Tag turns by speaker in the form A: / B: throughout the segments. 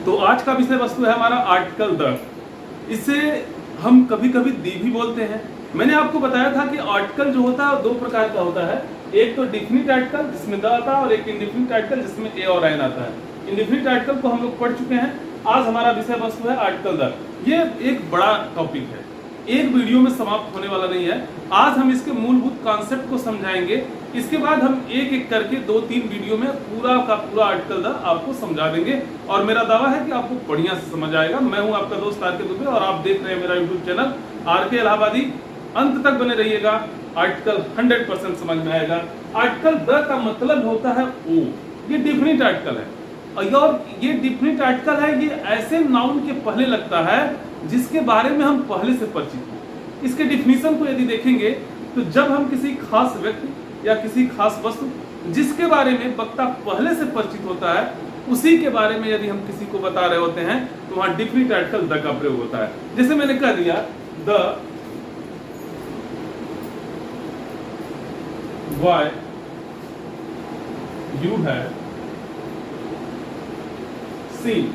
A: तो आज का विषय वस्तु है हमारा आर्टिकल द। इसे हम कभी कभी दी भी बोलते हैं। मैंने आपको बताया था कि आर्टिकल जो होता है दो प्रकार का होता है, एक तो डिफिनिट आर्टिकल जिसमें द आता है और एक इंडिफिनिट आर्टिकल जिसमें ए और एन आता है। इंडिफिनिट आर्टिकल को हम लोग पढ़ चुके हैं। आज हमारा विषय वस्तु है आर्टिकल द। ये एक बड़ा टॉपिक है, एक वीडियो में समाप्त होने वाला नहीं है। आज हम इसके मूलभूत कॉन्सेप्ट को समझाएंगे, इसके बाद हम एक एक करके 2-3 वीडियो में पूरा का पूरा आर्टिकल द आपको समझा देंगे और मेरा दावा है कि आपको बढ़िया से समझ आएगा। मैं हूं आपका दोस्त आर के दुबे और आप देख रहे हैं मेरा यूट्यूब चैनल आर के इलाहाबादी। अंत तक बने रहिएगा, आर्टिकल 100% समझ में आएगा। आर्टिकल द का मतलब होता है ओ, ये डिफिनिट आर्टिकल है और ये डिफिनिट आर्टिकल है, ये ऐसे नाउन के पहले लगता है जिसके बारे में हम पहले से परिचित हैं। इसके डिफिनीशन को यदि देखेंगे तो जब हम किसी खास व्यक्ति या किसी खास वस्तु जिसके बारे में वक्ता पहले से परिचित होता है उसी के बारे में यदि हम किसी को बता रहे होते हैं तो वहां डिफिनिट आर्टिकल द का प्रयोग होता है। जैसे मैंने कह दिया the why you have seen,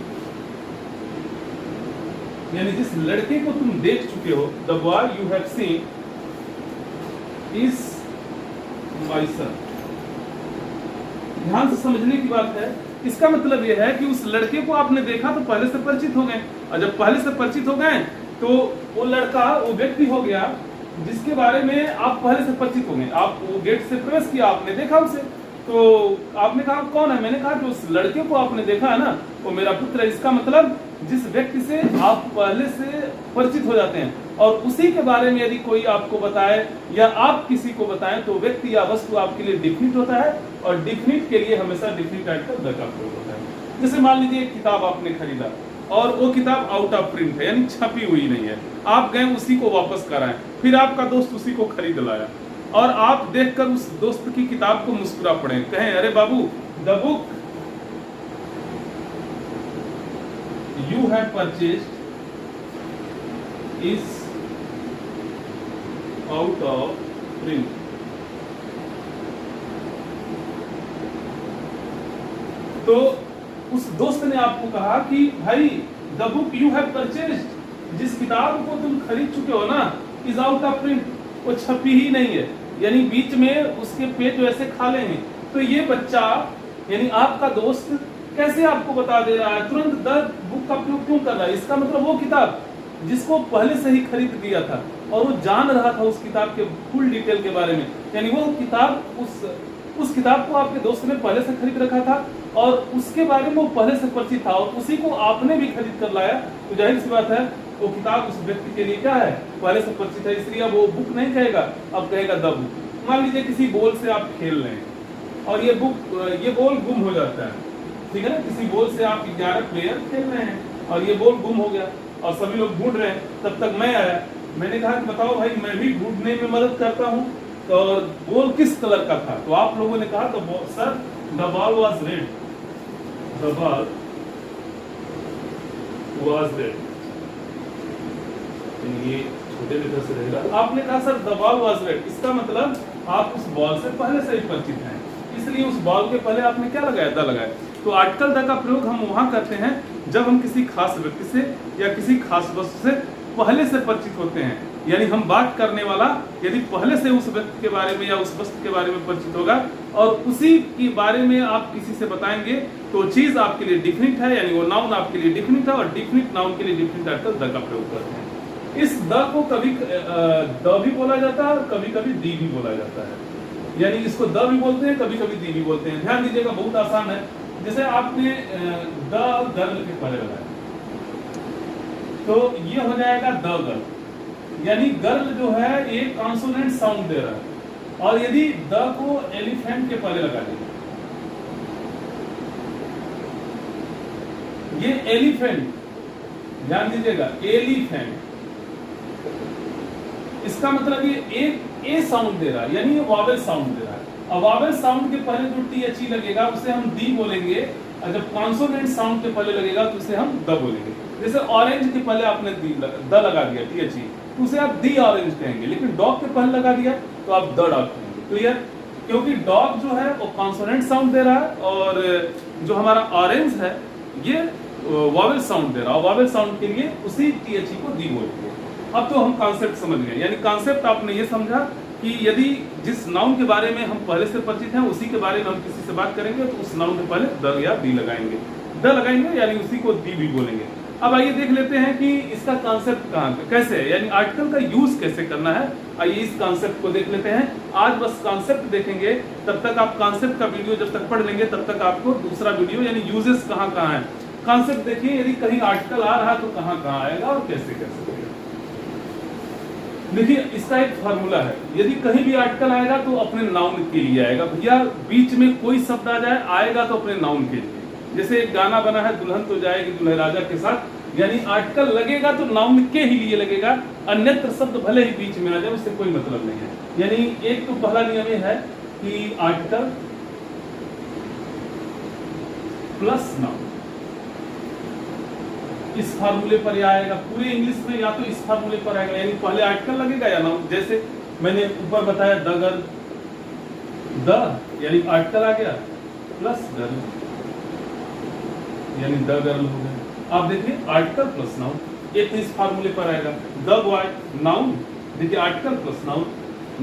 A: यानी जिस लड़के को तुम देख चुके हो, the boy you have seen is my son. ध्यान से समझने की बात है। इसका मतलब यह है कि उस लड़के को आपने देखा तो पहले से परिचित हो गए, और जब पहले से परिचित हो गए तो वो लड़का वो व्यक्ति हो गया जिसके बारे में आप पहले से परिचित हो गए। आप वो गेट से प्रवेश किया, आपने देखा उसे, तो आपने कहा कौन है? मैंने कहा कि उस लड़के को आपने देखा है ना, वो मेरा पुत्र है। इसका मतलब जिस व्यक्ति से आप पहले से परिचित हो जाते हैं और उसी के बारे में यदि कोई आपको बताए या आप किसी को बताएं तो व्यक्ति या वस्तु आपके लिए डिफिनिट होता है, और डिफिनिट के लिए हमेशा डिफिनिट आर्टिकल द का प्रयोग होता है। जैसे मान लीजिए एक किताब आपने खरीदा और वो किताब आउट ऑफ प्रिंट है, यानी छपी हुई नहीं है। आप गए उसी को वापस कराएं, फिर आपका दोस्त उसी को खरीद लाया और आप देखकर उस दोस्त की किताब को मुस्कुरा पड़े, कहें अरे बाबू the book you have purchased is out of print। तो उस दोस्त ने आपको कहा कि भाई the book you have purchased, जिस किताब को तुम खरीद चुके हो ना, इज आउट ऑफ प्रिंट, वो छपी ही नहीं है, यानी बीच में उसके पेज वैसे खाली हैं। तो ये बच्चा यानी आपका दोस्त कैसे आपको बता दे रहा है, तुरंत द बुक का प्रयोग क्यों कर रहा है? इसका मतलब वो किताब जिसको पहले से ही खरीद दिया था और वो जान रहा था उस किताब के फुल डिटेल के बारे में, यानी वो किताब उस किताब को आपके दोस्त ने पहले से खरीद रखा था और उसके बारे में वो पहले से परिचित था और उसी को आपने भी खरीद कर लाया। तो जाहिर सी बात है वो किताब उस व्यक्ति के लिए क्या है, पहले से परिचित है, इसलिए अब वो बुक नहीं कहेगा, अब कहेगा द बुक। मान लीजिए किसी बॉल से आप खेल रहे हैं और ये बॉल गुम हो जाता है, ठीक है ना। किसी बॉल से आप 11 प्लेयर खेल रहे हैं और ये बॉल गुम हो गया और सभी लोग ढूंढ रहे हैं। तब तक मैं आया, मैंने कहा कि बताओ भाई मैं भी ढूंढने में मदद करता हूँ, तो बॉल किस कलर का था? तो आप लोगों ने कहा तो sir the ball was red, the ball was red, ये छोटे लेटर से रहेगा। आपने कहा sir the ball was red, इसका मतलब आप उस बॉल से पहले से ही परिचित हैं, इसलिए उस बॉल के पहले आपने क्या लगाया? द लगाया। तो आर्टिकल द का प्रयोग हम वहां करते हैं जब हम किसी खास व्यक्ति से या किसी खास वस्तु से पहले से परिचित होते हैं, यानी हम बात करने वाला यदि पहले से उस व्यक्ति के बारे में या उस वस्तु के बारे में परिचित होगा और उसी के बारे में आप किसी से बताएंगे तो चीज आपके लिए डिफिनिट है, यानी वो नाउन आपके लिए डिफिनिट है, और डिफिनिट नाउन के लिए डिफिनिट आर्टिकल द का प्रयोग करते हैं। इस द को कभी द भी बोला जाता है और कभी कभी दी भी बोला जाता है, यानी इसको द भी बोलते हैं, कभी कभी दी भी बोलते हैं। ध्यान दीजिएगा, बहुत आसान है। जैसे आपने द गर्ल के पहले लगाया तो ये हो जाएगा द गर्ल, यानी गर्ल जो है एक कॉन्सोनेंट साउंड दे रहा है। और यदि द को एलिफेंट के पहले लगा देंगे, ये एलिफेंट, ध्यान दीजिएगा एलिफेंट, इसका मतलब ये एक ए साउंड दे रहा है, यानी ये वॉवेल साउंड दे रहा है। और वॉवेल साउंड के पहले जो टी एच ई लगेगा उसे हम दी बोलेंगे, और जब कॉन्सोनेंट साउंड के पहले लगेगा तो उसे हम द बोलेंगे। जैसे ऑरेंज के पहले आपने द लगा दिया टी एच ई, तो उसे आप दी ऑरेंज कहेंगे, लेकिन डॉग के पहले लगा दिया तो आप द डॉग कहेंगे। क्लियर? क्योंकि डॉग जो है वो कॉन्सोनेंट साउंड दे रहा है और जो हमारा ऑरेंज है ये वॉवेल साउंड दे रहा हो, वॉवेल साउंड के लिए उसी THE को दी बोलते हैं। अब तो हम कॉन्सेप्ट समझ गए, यानी कॉन्सेप्ट आपने ये समझा कि यदि जिस नाउन के बारे में हम पहले से परिचित हैं उसी के बारे में हम किसी से बात करेंगे तो उस नाउन के पहले द या दी लगाएंगे, द लगाएंगे यानी उसी को दी भी बोलेंगे। अब आइए देख लेते हैं कि इसका कॉन्सेप्ट कहाँ कैसे है, यानी आर्टिकल का यूज कैसे करना है। आइए इस कॉन्सेप्ट को देख लेते हैं। आज बस कॉन्सेप्ट देखेंगे, तब तक आप कॉन्सेप्ट का वीडियो जब तक पढ़ लेंगे तब तक आपको दूसरा वीडियो यानी यूजेस कहाँ कहाँ है। कॉन्सेप्ट देखिए, यदि कहीं आर्टिकल आ रहा है तो कहाँ कहाँ आएगा और कैसे कैसे। देखिए इसका एक फार्मूला है, यदि कहीं भी आर्टिकल आएगा तो अपने नाउन के लिए आएगा। भैया बीच में कोई शब्द आ जाए आएगा तो अपने नाउन के लिए। जैसे एक गाना बना है दुल्हन तो जाएगी दूल्हे राजा के साथ, यानी आर्टिकल लगेगा तो नाउन के ही लिए लगेगा, अन्यत्र शब्द भले ही बीच में आ जाए उससे कोई मतलब नहीं है। यानी एक तो पहला नियम ये है कि आर्टिकल प्लस नाउन इस फार्मूले पर या आएगा, पूरे इंग्लिश में या तो इस फार्मूले पर आएगा, यानी पहले आर्टिकल लगेगा या नाउन। जैसे मैंने ऊपर बताया द गर्ल, द यानी आर्टिकल आ गया प्लस गर्ल यानी द गर्ल हो गया। आप देखिए आर्टिकल प्लस नाउन, एक इस फार्मूले पर आएगा। द बॉय नाउन, देखिए article plus noun.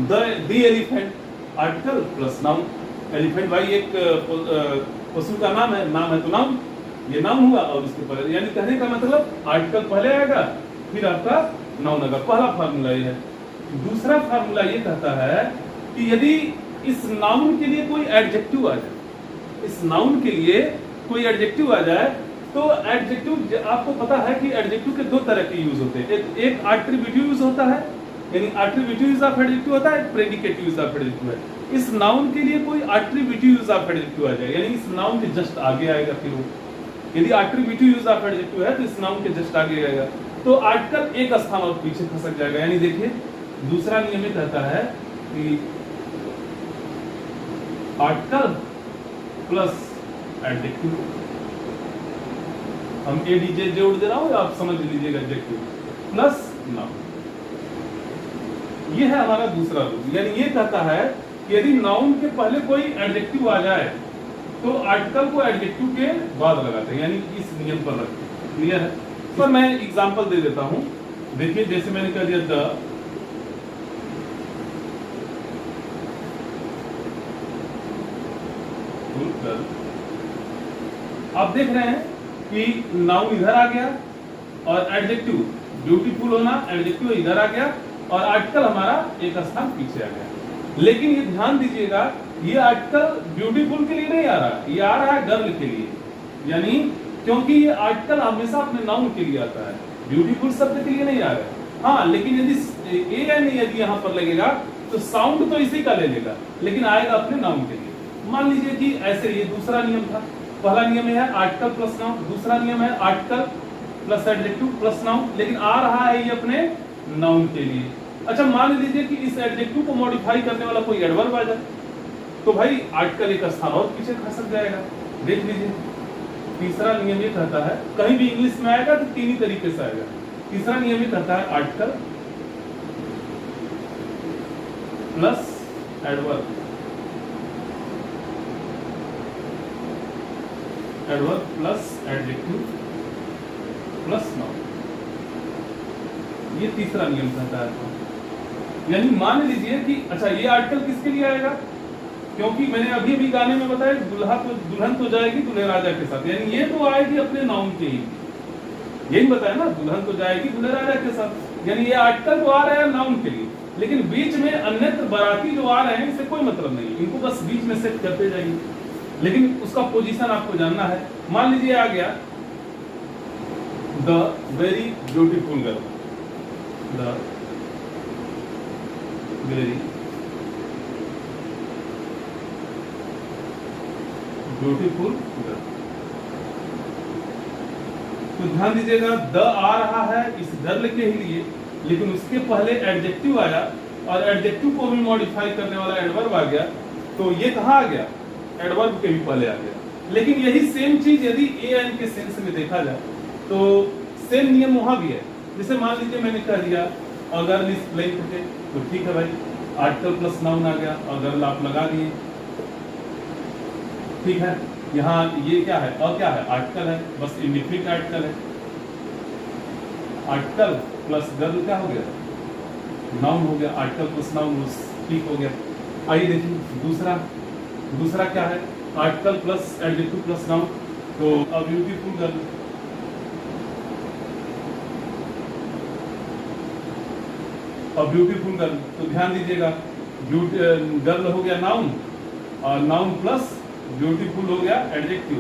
A: The elephant article plus noun, elephant भाई एक पशु का नाम है तो नाउन, ये नाउन हुआ और इसके पहले, यानी कहने का मतलब आर्टिकल पहले आएगा फिर आपका नाउन आएगा। पहला फार्मूला ये है। दूसरा फार्मूला ये कहता है कि यदि इस नाउन के लिए कोई एडजेक्टिव आ जाए, इस नाउन के लिए कोई एडजेक्टिव आ जाए तो एडजेक्टिव आपको पता है कि एडजेक्टिव के दो तरह के यूज होते हैं, एक एट्रीब्यूटिव यूज होता है यानी एट्रीब्यूटिव यूज ऑफ एडजेक्टिव होता है, प्रेडिकेटिव यूज ऑफ एडजेक्टिव है। इस नाउन के लिए कोई एट्रीब्यूटिव यूज ऑफ एडजेक्टिव आ जाए यानी इस नाउन के जस्ट आगे आएगा, फिर वो यदि एट्रीब्यूटिव यूज ऑफ एडजेक्टिव है तो इस नाउन के जस्ट आगे आएगा, तो आर्टिकल एक स्थान और पीछे खसक जाएगा। यानी देखिए दूसरा नियम ये कहता है कि आर्टिकल प्लस एडजेक्टिव, हम एडीजे जोड़ दे रहा हूं आप समझ लीजिएगा, एडजेक्टिव प्लस नाउन, ये है हमारा दूसरा रूल। यानी ये कहता है कि यदि नाउन के पहले कोई एडजेक्टिव आ जाए तो आर्टिकल को एडजेक्टिव के बाद लगाते हैं, यानी इस नियम पर रखते हैं। क्लियर है? तो मैं एग्जांपल दे देता हूं। देखिए जैसे मैंने कह दिया द, आप देख रहे हैं कि नाउन इधर आ गया और एडजेक्टिव ब्यूटीफुल होना एडजेक्टिव इधर आ गया और आर्टिकल हमारा एक स्थान पीछे आ गया। लेकिन ये ध्यान दीजिएगा ये आर्टिकल ब्यूटीफुल के लिए नहीं आ रहा, ये आ रहा है गर्ल के लिए, यानी क्योंकि ये आर्टिकल हमेशा अपने नाउन के लिए आता है, ब्यूटीफुल शब्द के लिए नहीं आ रहा है। हाँ लेकिन यदि यदि यहाँ पर लगेगा तो साउंड तो इसी का ले लेगा लेकिन आएगा अपने नाउन के लिए। मान लीजिए कि ऐसे ये दूसरा नियम था, पहला नियम है आर्टिकल प्लस नाउन, दूसरा नियम है article plus adjective plus noun, लेकिन आ रहा है ये अपने नाउन के लिए। अच्छा मान लीजिए कि इस एडजेक्टिव को मॉडिफाई करने वाला कोई एडवर्ब आ जाए तो भाई आर्टिकल एक स्थान और पीछे खसक जाएगा। देख लीजिए तीसरा नियम ये कहता है, कहीं भी इंग्लिश में आएगा तो तीन ही तरीके से आएगा। तीसरा नियम ये कहता है article plus adverb, adverb plus adjective plus noun, ये तीसरा नियम कहता है। यानी मान लीजिए कि अच्छा ये आर्टिकल किसके लिए आएगा, क्योंकि मैंने अभी भी गाने में बताया दुल्हन तो जाएगी दूल्हे राजा के साथ, यानी ये तो आएगी अपने नाउन के ही, यही बताया ना, दुल्हन तो जाएगी दूल्हे राजा के साथ, यानी ये आर्टिकल तो आ रहा है नाउन के लिए, लेकिन बीच में अन्यत्र बाराती जो आ रहे हैं इससे कोई मतलब नहीं, इनको बस बीच में सेट करते जाइए, लेकिन उसका पोजीशन आपको जानना है। मान लीजिए आ गया the very beautiful girl, the very beautiful girl, तो ध्यान दीजिएगा द आ रहा है इस गर्ल के ही लिए, लेकिन उसके पहले एडजेक्टिव आया और एडजेक्टिव को भी मॉडिफाई करने वाला एडवर्ब आ गया, तो ये कहाँ आ गया, एडवर्ब के भी पहले आ गया। लेकिन यही सेम चीज यदि ए एन के सेंस में देखा जाए तो सेम नियम वहां भी है। जैसे मान लीजिए मैंने कह दिया अगर इस प्लेइंग थे तो ठीक है भाई, आर्टिकल प्लस नाउन आ गया, अगर आप लगा दिए ठीक है, यहाँ ये क्या है, क्या है, आर्टिकल है, बस इंडिफिनिट आर्टिकल है। आर्टिकल प्लस गर्ल क्या हो गया, नाउन हो गया। आर्टिकल प्लस नाउन ठीक हो गया। आइए देखिए दूसरा क्या है, article plus adjective plus noun. तो a beautiful girl, a beautiful girl, तो ध्यान दीजिएगा गर्ल हो गया नाउन, और नाउन प्लस ब्यूटीफुल हो गया एडजेक्टिव,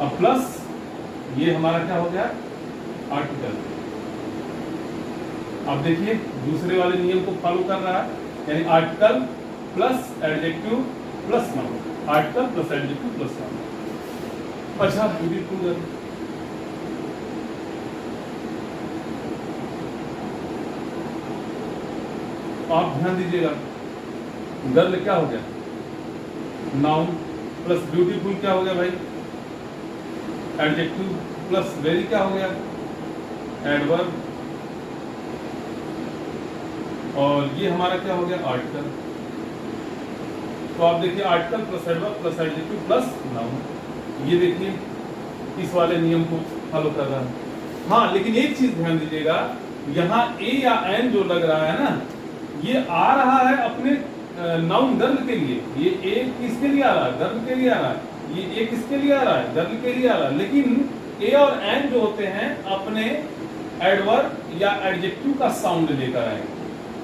A: अब प्लस ये हमारा क्या हो गया, आर्टिकल। अब देखिए दूसरे वाले नियम को फॉलो कर रहा है, यानी article plus adjective plus noun, article plus adjective plus noun. अच्छा ब्यूटीफुल गर्ल, आप ध्यान दीजिएगा गर्ल क्या हो गया, नाउन प्लस ब्यूटीफुल क्या हो गया भाई, एडजेक्टिव प्लस वेरी क्या हो गया, एडवर्ब, और ये हमारा क्या हो गया, आर्टिकल। तो आप देखिए article plus adverb plus adjective plus noun, ये देखिए इस वाले नियम को फॉलो कर रहा है। हाँ लेकिन एक चीज ध्यान दीजिएगा, यहाँ ए या एन जो लग रहा है ना, ये आ रहा है अपने नाउन गर्ल के लिए, ये ए किसके लिए आ रहा है, गर्ल के लिए आ रहा है, ये ए किसके लिए आ रहा है, गर्ल के लिए आ रहा है। लेकिन ए और एन जो होते हैं अपने एडवर्ब या एडजेक्टिव का साउंड लेकर आएंगे,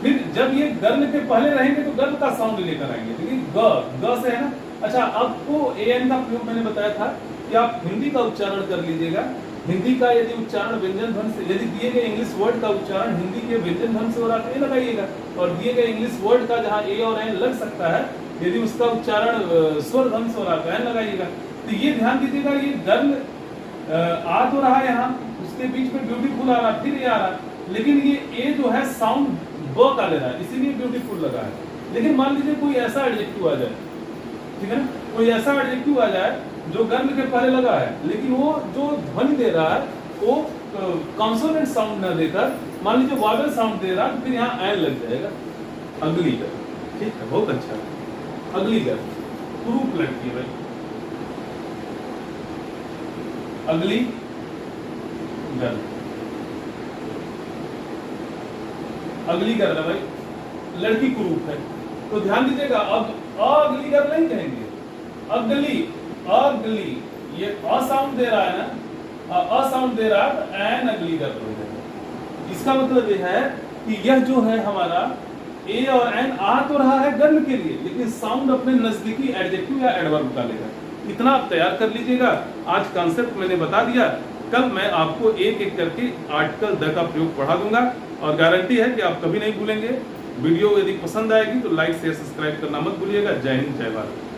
A: फिर जब ये गर्ल के पहले रहेंगे तो गर्ल का साउंड लेकर आएंगे, लेकिन ग से है ना। अच्छा आपको ए एन का प्रयोग मैंने बताया था कि आप हिंदी का उच्चारण कर लीजिएगा, हिंदी का यदि उच्चारण व्यंजन ध्वनि से, यदि दिए गए इंग्लिश वर्ड का उच्चारण हिंदी के व्यंजन ध्वनि से हो रहा है तो ए लगाइएगा, और दिए गए इंग्लिश वर्ड का जहाँ ए और एन लग सकता है यदि उसका उच्चारण स्वर ध्वनि से हो रहा है तो एन लगाइएगा। तो ये ध्यान दीजिएगा, ये गर्ल आ तो रहा है यहाँ, उसके बीच में ब्यूटीफुल आ रहा, फिर ये आ रहा, लेकिन ये ए जो है साउंड ब का ले रहा है, इसीलिए ब्यूटीफुल लगा है। लेकिन मान लीजिए कोई ऐसा एडजेक्टिव आ जाए, ठीक है ना, कोई ऐसा एडजेक्टिव आ जाए जो गर्ल के पहले लगा है, लेकिन वो जो ध्वनि दे रहा है वो कॉन्सोनेंट साउंड न देकर मान लीजिए वॉवेल साउंड दे रहा है, तो फिर यहाँ एन लग जाएगा। अगली गर्ल, ठीक है, बहुत अच्छा। अगली गर्ल प्रूफ लड़की है भाई, अगली गर्ल, अगली गर्ल है भाई, लड़की को रूप है। तो ध्यान दीजिएगा, अब अगली गर्ल नहीं कहेंगे, अगली, अगली, ये अ साउंड दे रहा है ना, अ साउंड दे रहा है तो एन अगली गर्ल हो जाएगा। इसका मतलब ये है कि यह जो है हमारा ए और एन आ तो रहा है गर्ल के लिए, लेकिन साउंड अपने नजदीकी एडजेक्टिव या एडवर्ब का लेगा। इतना आप तैयार कर लीजिएगा। आज कॉन्सेप्ट मैंने बता दिया, कल मैं आपको एक एक करके आर्टिकल द का प्रयोग पढ़ा दूंगा, और गारंटी है कि आप कभी नहीं भूलेंगे। वीडियो यदि पसंद आएगी तो लाइक शेयर सब्सक्राइब करना मत भूलिएगा। जय हिंद, जय भारत।